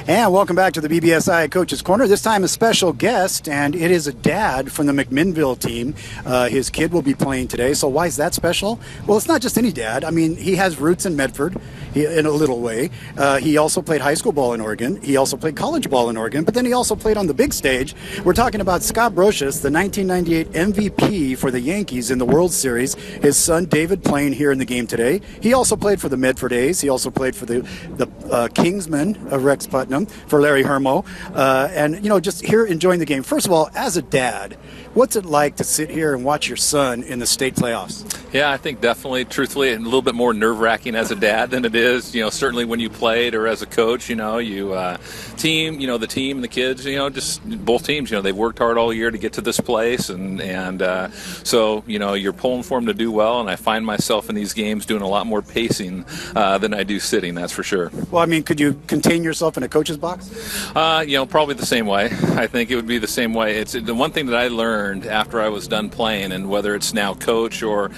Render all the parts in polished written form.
And welcome back to the BBSI Coach's Corner. This time a special guest, and it is a dad from the McMinnville team. His kid will be playing today. So why is that special? Well, it's not just any dad. I mean, he has roots in Medford in a little way. He also played high school ball in Oregon. He also played college ball in Oregon, but then he also played on the big stage. We're talking about Scott Brosius, the 1998 MVP for the Yankees in the World Series. His son, David, playing here in the game today. He also played for the Medford A's. He also played for the Kingsmen of Rex Putnam, for Larry Hermo, and just here enjoying the game. First of all, as a dad, what's it like to sit here and watch your son in the state playoffs? Yeah, I think definitely, truthfully, a little bit more nerve-wracking as a dad than it is, certainly when you played or as a coach, the team and the kids, just both teams, they've worked hard all year to get to this place, so you're pulling for them to do well, and I find myself in these games doing a lot more pacing than I do sitting, that's for sure. Well, I mean, could you contain yourself in a coach's box? Probably the same way. I think it would be the same way. It's the one thing that I learned after I was done playing, and whether it's now coach or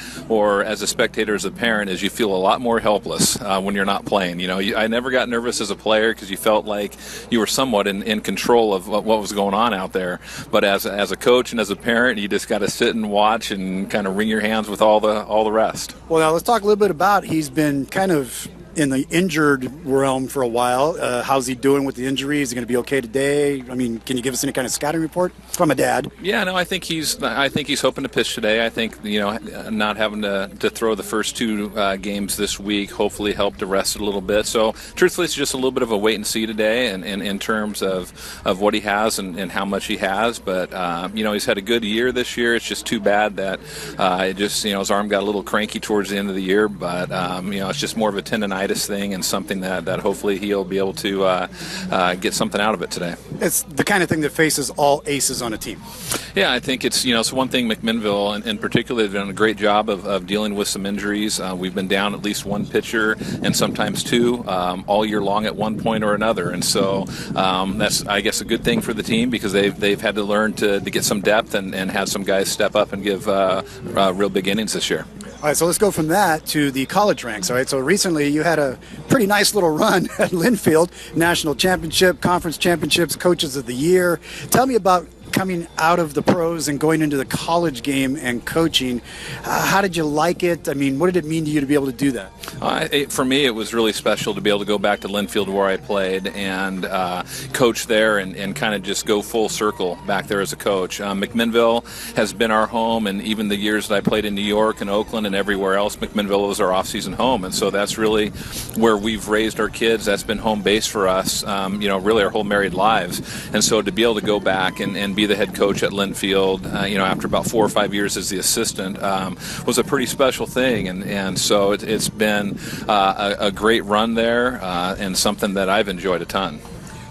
as a spectator, as a parent, is you feel a lot more helpless when you're not playing. I never got nervous as a player because you felt like you were somewhat in control of what was going on out there. But as a coach and as a parent, you just got to sit and watch and kind of wring your hands with all the rest. Well, now let's talk a little bit about, he's been kind of in the injured realm for a while. How's he doing with the injury? Is he going to be okay today? I mean, can you give us any kind of scouting report from a dad? Yeah, no, I think he's hoping to pitch today. I think not having to throw the first two games this week hopefully helped to rest it a little bit. So truthfully, it's just a little bit of a wait and see today, and in terms of what he has and how much he has. But he's had a good year this year. It's just too bad that his arm got a little cranky towards the end of the year. But it's just more of a tendonitis thing, and something that hopefully he'll be able to get something out of it today. It's the kind of thing that faces all aces on a team. Yeah, I think it's one thing. McMinnville in particular have done a great job of dealing with some injuries. We've been down at least one pitcher and sometimes two all year long at one point or another, and so that's, I guess, a good thing for the team because they've had to learn to get some depth and have some guys step up and give real big innings this year. All right, so let's go from that to the college ranks. All right, so recently you had a pretty nice little run at Linfield, national championship, conference championships, coaches of the year. Tell me about coming out of the pros and going into the college game and coaching. How did you like it? I mean, what did it mean to you to be able to do that? For me, it was really special to be able to go back to Linfield where I played and coach there and kind of just go full circle back there as a coach. McMinnville has been our home, and even the years that I played in New York and Oakland and everywhere else, McMinnville was our off-season home, and so that's really where we've raised our kids. That's been home base for us, really our whole married lives. And so to be able to go back and be the head coach at Linfield, after about 4 or 5 years as the assistant, was a pretty special thing, and so it's been a great run there and something that I've enjoyed a ton.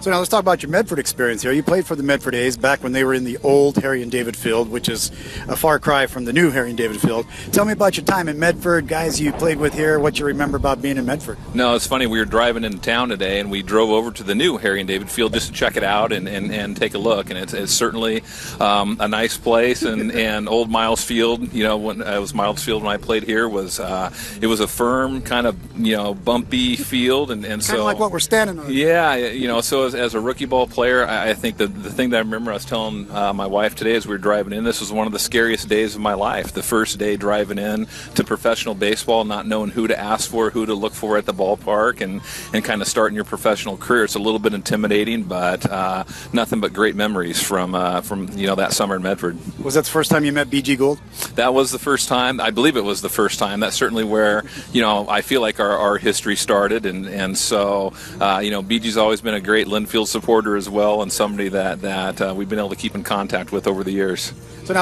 So now let's talk about your Medford experience here. You played for the Medford A's back when they were in the old Harry and David Field, which is a far cry from the new Harry and David Field. Tell me about your time in Medford, guys you played with here, what you remember about being in Medford. No, it's funny. We were driving into town today, and we drove over to the new Harry and David Field just to check it out and take a look. And it's certainly a nice place. And old Miles Field, when it was Miles Field when I played here, it was a firm, kind of bumpy field, and so kind of like what we're standing on. Yeah, so as a rookie ball player, I think the thing that I remember I was telling my wife today as we were driving in, this was one of the scariest days of my life. The first day driving in to professional baseball, not knowing who to ask for, who to look for at the ballpark, and kind of starting your professional career. It's a little bit intimidating, but nothing but great memories from that summer in Medford. Was that the first time you met B.G. Gould? That was the first time. I believe it was the first time. That's certainly where I feel like our history started, and so B.G.'s always been a great Linfield supporter as well, and somebody that we've been able to keep in contact with over the years. So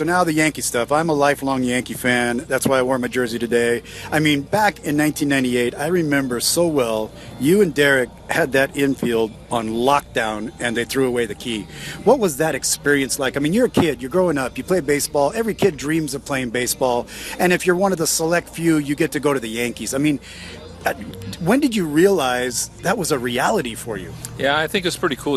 now the Yankee stuff. I'm a lifelong Yankee fan. That's why I wore my jersey today. I mean, back in 1998, I remember so well, you and Derek had that infield on lockdown, and they threw away the key. What was that experience like? I mean, you're a kid. You're growing up. You play baseball. Every kid dreams of playing baseball. And if you're one of the select few, you get to go to the Yankees. I mean, when did you realize that was a reality for you? Yeah, I think it's pretty cool.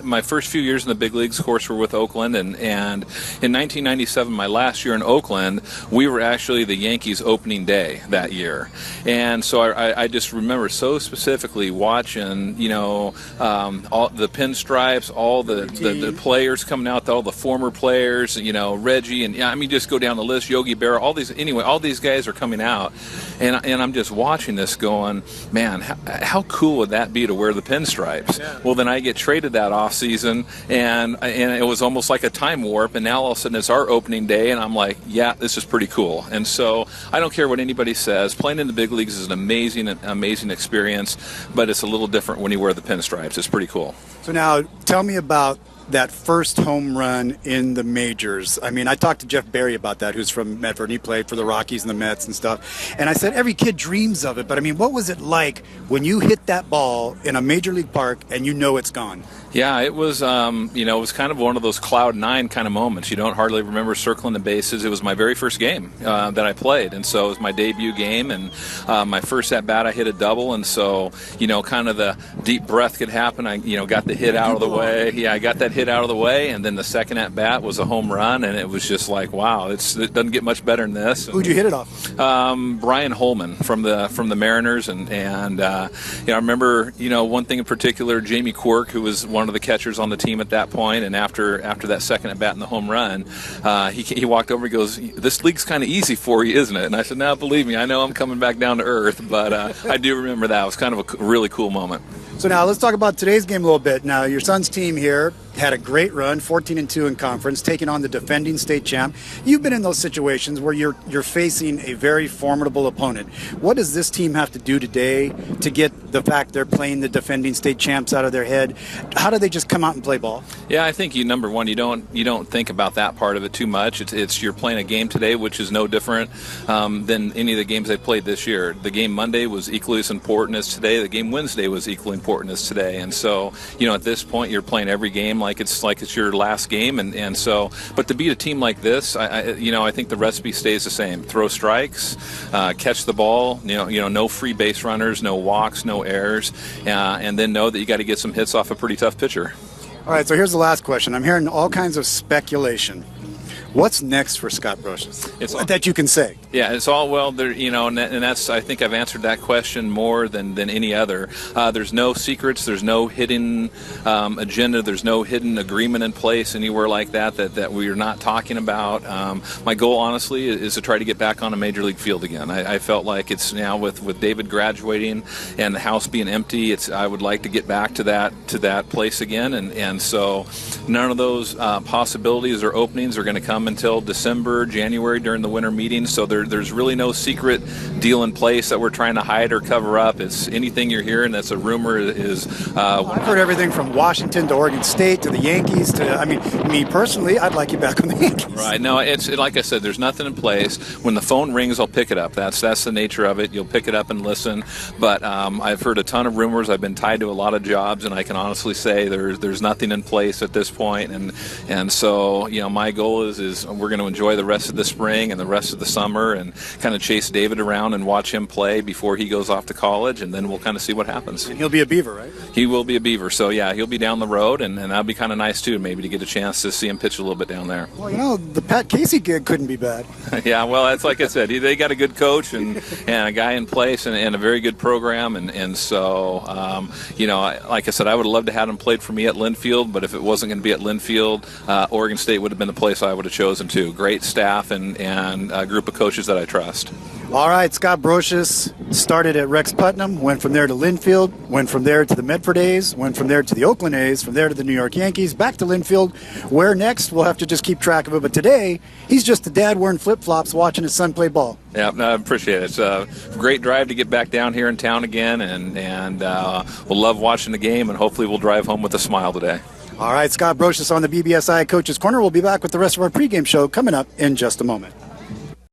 My first few years in the big leagues, of course, were with Oakland, and in 1997, my last year in Oakland, we were actually the Yankees opening day that year. And so I just remember so specifically watching, all the pinstripes, all the players coming out, all the former players, Reggie, and just go down the list, Yogi Berra, all these guys are coming out, and I'm just watching this going, man, how cool would that be to wear the pinstripes? Yeah. Well, then I get traded that off season, and it was almost like a time warp, and now all of a sudden it's our opening day, and I'm like, yeah, this is pretty cool. And so I don't care what anybody says, playing in the big leagues is an amazing experience, but it's a little different when you wear the pinstripes. It's pretty cool. So now tell me about that first home run in the majors. I mean, I talked to Jeff Berry about that, who's from Medford, and he played for the Rockies and the Mets and stuff. And I said, every kid dreams of it, but I mean, what was it like when you hit that ball in a major league park and you know it's gone? Yeah, it was, it was kind of one of those cloud nine kind of moments. You don't hardly remember circling the bases. It was my very first game that I played, and so it was my debut game, and my first at bat I hit a double, and so, kind of the deep breath could happen. I, got the hit out of the way. Yeah, I got that hit out of the way, and then the second at bat was a home run, and it was just like, wow, it doesn't get much better than this. Who'd you hit it off? Brian Holman from the Mariners, and I remember, one thing in particular, Jamie Quirk, who was one of the catchers on the team at that point, and after that second at bat in the home run, he walked over and goes, "This league's kind of easy for you, isn't it?" And I said, "No, believe me, I know I'm coming back down to earth," but I do remember that. It was kind of a really cool moment. So now let's talk about today's game a little bit. Now, your son's team here had a great run, 14-2 in conference, taking on the defending state champ. You've been in those situations where you're facing a very formidable opponent. What does this team have to do today to get the fact they're playing the defending state champs out of their head? How do they just come out and play ball? Yeah, I think number one, you don't think about that part of it too much. It's you're playing a game today, which is no different than any of the games they played this year. The game Monday was equally as important as today. The game Wednesday was equally important as today. And so, at this point, you're playing every game like it's your last game, and so, but to beat a team like this, I think the recipe stays the same: throw strikes, catch the ball, no free base runners, no walks, no errors, and then know that you got to get some hits off a pretty tough pitcher. All right, so here's the last question. I'm hearing all kinds of speculation. What's next for Scott Brosius that you can say? Yeah, it's all well there, and that's, I think I've answered that question more than any other. There's no secrets, there's no hidden agenda, there's no hidden agreement in place anywhere like that we're not talking about. My goal, honestly, is to try to get back on a major league field again. I felt like it's now with David graduating and the house being empty, I would like to get back to that place again, and so none of those possibilities or openings are going to come until December, January during the winter meetings. So there's really no secret deal in place that we're trying to hide or cover up. It's anything you're hearing that's a rumor is. I've heard everything from Washington to Oregon State to the Yankees to, me personally, I'd like you back on the Yankees. Right. No, it's like I said, there's nothing in place. When the phone rings, I'll pick it up. That's the nature of it. You'll pick it up and listen. But I've heard a ton of rumors. I've been tied to a lot of jobs, and I can honestly say there's nothing in place at this point. And so, my goal is we're going to enjoy the rest of the spring and the rest of the summer and kind of chase David around and watch him play before he goes off to college, and then we'll kind of see what happens. And he'll be a Beaver, right? He will be a Beaver. So, yeah, he'll be down the road, and that'll be kind of nice, too, maybe to get a chance to see him pitch a little bit down there. Well, the Pat Casey gig couldn't be bad. Yeah, well, that's like I said. They got a good coach and a guy in place and a very good program. And so, like I said, I would have loved to have him played for me at Linfield, but if it wasn't going to be at Linfield, Oregon State would have been the place I would have chosen too. Great staff and a group of coaches that I trust. All right, Scott Brosius started at Rex Putnam, went from there to Linfield, went from there to the Medford A's, went from there to the Oakland A's, from there to the New York Yankees, back to Linfield. Where next? We'll have to just keep track of it. But today, he's just a dad wearing flip-flops watching his son play ball. Yeah, no, I appreciate it. It's a great drive to get back down here in town again, and we'll love watching the game, and hopefully we'll drive home with a smile today. All right, Scott Brosius on the BBSI Coach's Corner. We'll be back with the rest of our pregame show coming up in just a moment.